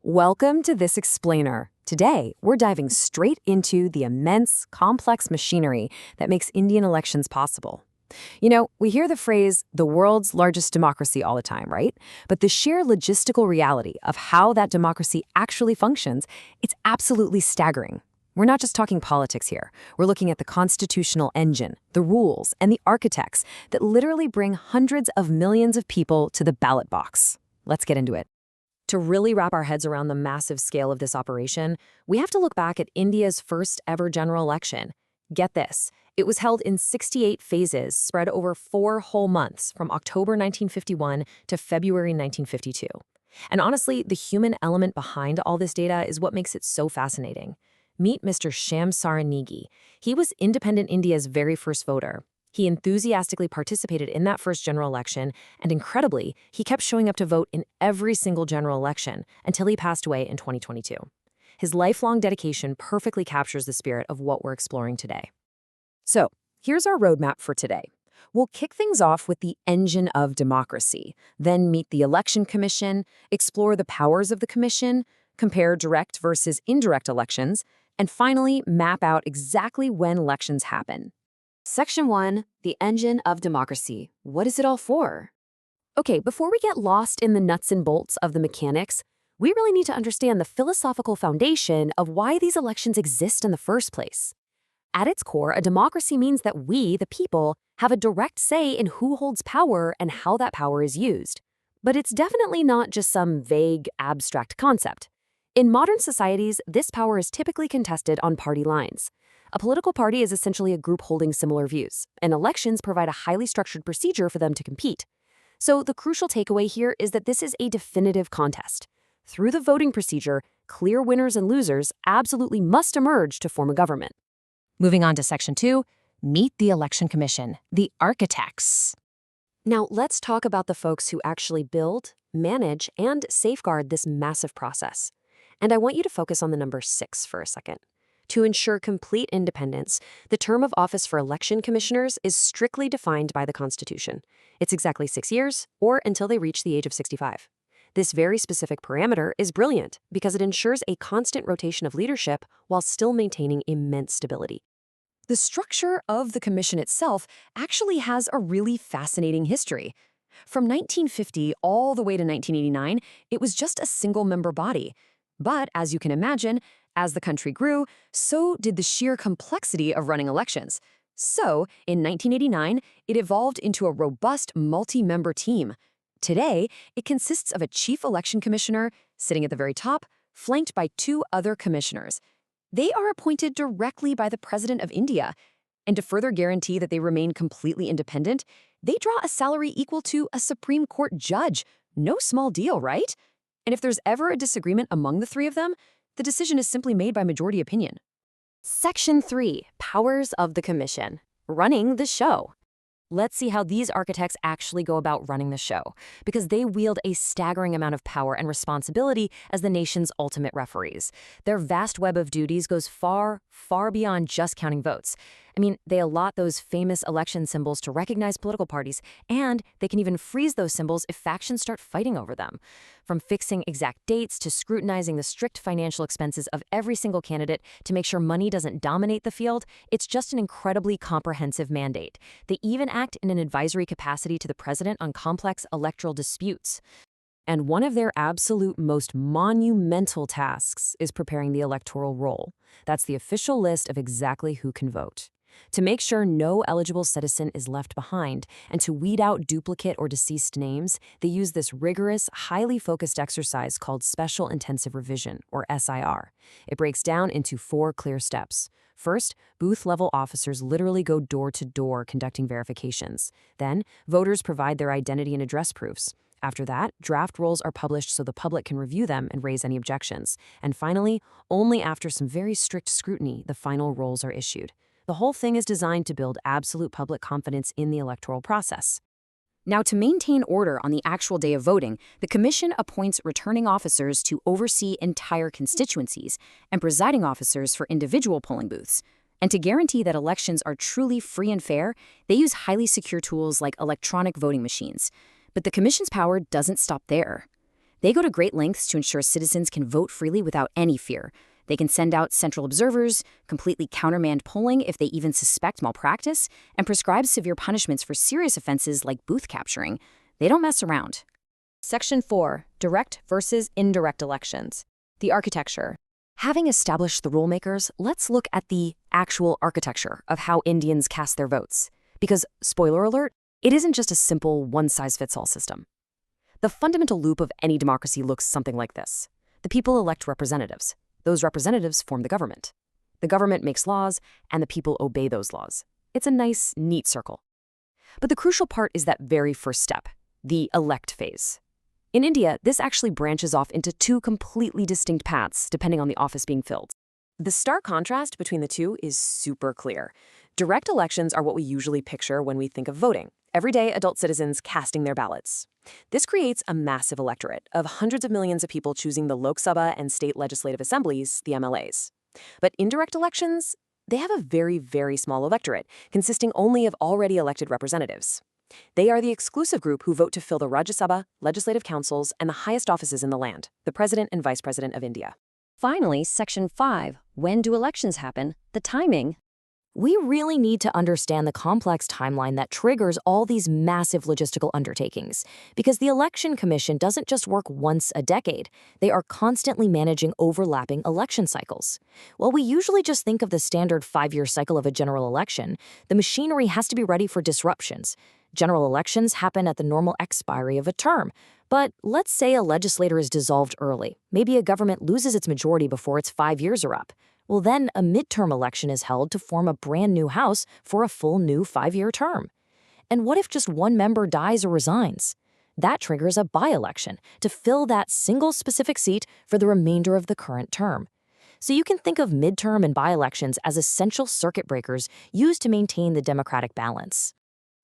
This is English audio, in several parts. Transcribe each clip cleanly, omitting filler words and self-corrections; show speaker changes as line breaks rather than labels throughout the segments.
Welcome to This Explainer. Today, we're diving straight into the immense, complex machinery that makes Indian elections possible. You know, we hear the phrase, the world's largest democracy all the time, right? But the sheer logistical reality of how that democracy actually functions, it's absolutely staggering. We're not just talking politics here. We're looking at the constitutional engine, the rules, and the architects that literally bring hundreds of millions of people to the ballot box. Let's get into it. To really wrap our heads around the massive scale of this operation, we have to look back at India's first ever general election. Get this, it was held in 68 phases spread over 4 whole months from October 1951 to February 1952. And honestly, the human element behind all this data is what makes it so fascinating. Meet Mr. Sham Saranegi. He was independent India's very first voter. He enthusiastically participated in that first general election, and incredibly, he kept showing up to vote in every single general election until he passed away in 2022. His lifelong dedication perfectly captures the spirit of what we're exploring today. So, here's our roadmap for today. We'll kick things off with the engine of democracy, then meet the Election Commission, explore the powers of the commission, compare direct versus indirect elections, and finally map out exactly when elections happen. Section 1, the engine of democracy. What is it all for? Okay, before we get lost in the nuts and bolts of the mechanics, we really need to understand the philosophical foundation of why these elections exist in the first place. At its core, a democracy means that we, the people, have a direct say in who holds power and how that power is used. But it's definitely not just some vague, abstract concept. In modern societies, this power is typically contested on party lines. A political party is essentially a group holding similar views, and elections provide a highly structured procedure for them to compete. So the crucial takeaway here is that this is a definitive contest. Through the voting procedure, clear winners and losers absolutely must emerge to form a government. Moving on to Section 2, meet the Election Commission, the architects. Now let's talk about the folks who actually build, manage, and safeguard this massive process. And I want you to focus on the number 6 for a second. To ensure complete independence, the term of office for election commissioners is strictly defined by the Constitution. It's exactly 6 years, or until they reach the age of 65. This very specific parameter is brilliant because it ensures a constant rotation of leadership while still maintaining immense stability. The structure of the commission itself actually has a really fascinating history. From 1950 all the way to 1989, it was just a single-member body. But as you can imagine, as the country grew, so did the sheer complexity of running elections. So, in 1989, it evolved into a robust multi-member team. Today, it consists of a chief election commissioner sitting at the very top, flanked by 2 other commissioners. They are appointed directly by the President of India. And to further guarantee that they remain completely independent, they draw a salary equal to a Supreme Court judge. No small deal, right? And if there's ever a disagreement among the 3 of them, the decision is simply made by majority opinion. Section 3, Powers of the Commission. Running the show. Let's see how these architects actually go about running the show, because they wield a staggering amount of power and responsibility as the nation's ultimate referees. Their vast web of duties goes far, far beyond just counting votes. I mean, they allot those famous election symbols to recognize political parties, and they can even freeze those symbols if factions start fighting over them. From fixing exact dates to scrutinizing the strict financial expenses of every single candidate to make sure money doesn't dominate the field, it's just an incredibly comprehensive mandate. They even act in an advisory capacity to the president on complex electoral disputes. And one of their absolute most monumental tasks is preparing the electoral roll. That's the official list of exactly who can vote. To make sure no eligible citizen is left behind and to weed out duplicate or deceased names, they use this rigorous, highly focused exercise called Special Intensive Revision, or SIR. It breaks down into 4 clear steps. First, booth-level officers literally go door to door conducting verifications. Then, voters provide their identity and address proofs. After that, draft rolls are published so the public can review them and raise any objections. And finally, only after some very strict scrutiny, the final rolls are issued. The whole thing is designed to build absolute public confidence in the electoral process. Now, to maintain order on the actual day of voting, the Commission appoints returning officers to oversee entire constituencies and presiding officers for individual polling booths. And to guarantee that elections are truly free and fair, they use highly secure tools like electronic voting machines. But the Commission's power doesn't stop there.
They go to great lengths to ensure citizens can vote freely without any fear. They can send out central observers, completely countermand polling if they even suspect malpractice, and prescribe severe punishments for serious offenses like booth capturing. They don't mess around.
Section 4. Direct versus indirect elections. The architecture. Having established the rulemakers, let's look at the actual architecture of how Indians cast their votes. Because, spoiler alert, it isn't just a simple one-size-fits-all system. The fundamental loop of any democracy looks something like this. The people elect representatives. Those representatives form the government. The government makes laws, and the people obey those laws. It's a nice, neat circle. But the crucial part is that very first step, the elect phase. In India, this actually branches off into two completely distinct paths, depending on the office being filled. The stark contrast between the two is super clear. Direct elections are what we usually picture when we think of voting. Everyday adult citizens casting their ballots. This creates a massive electorate of hundreds of millions of people choosing the Lok Sabha and state legislative assemblies, the MLAs. But indirect elections, they have a very, very small electorate, consisting only of already elected representatives. They are the exclusive group who vote to fill the Rajya Sabha, legislative councils, and the highest offices in the land, the President and Vice President of India.
Finally, Section 5. When do elections happen? The timing.
We really need to understand the complex timeline that triggers all these massive logistical undertakings, because the Election Commission doesn't just work once a decade. They are constantly managing overlapping election cycles. While we usually just think of the standard 5-year cycle of a general election, the machinery has to be ready for disruptions. General elections happen at the normal expiry of a term. But let's say a legislature is dissolved early. Maybe a government loses its majority before its 5 years are up. Well, then a midterm election is held to form a brand new House for a full new 5-year term. And what if just one member dies or resigns? That triggers a by-election to fill that single specific seat for the remainder of the current term. So you can think of midterm and by-elections as essential circuit breakers used to maintain the democratic balance.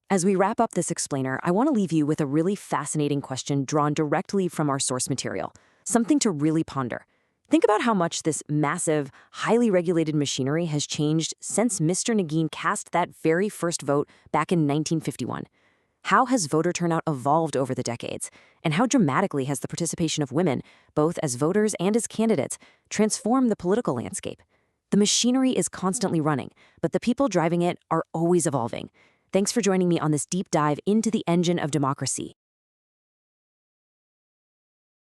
As we wrap up this explainer, I want to leave you with a really fascinating question drawn directly from our source material, something to really ponder. Think about how much this massive, highly regulated machinery has changed since Mr. Nagin cast that very first vote back in 1951. How has voter turnout evolved over the decades? And how dramatically has the participation of women, both as voters and as candidates, transformed the political landscape? The machinery is constantly running, but the people driving it are always evolving. Thanks for joining me on this deep dive into the engine of democracy.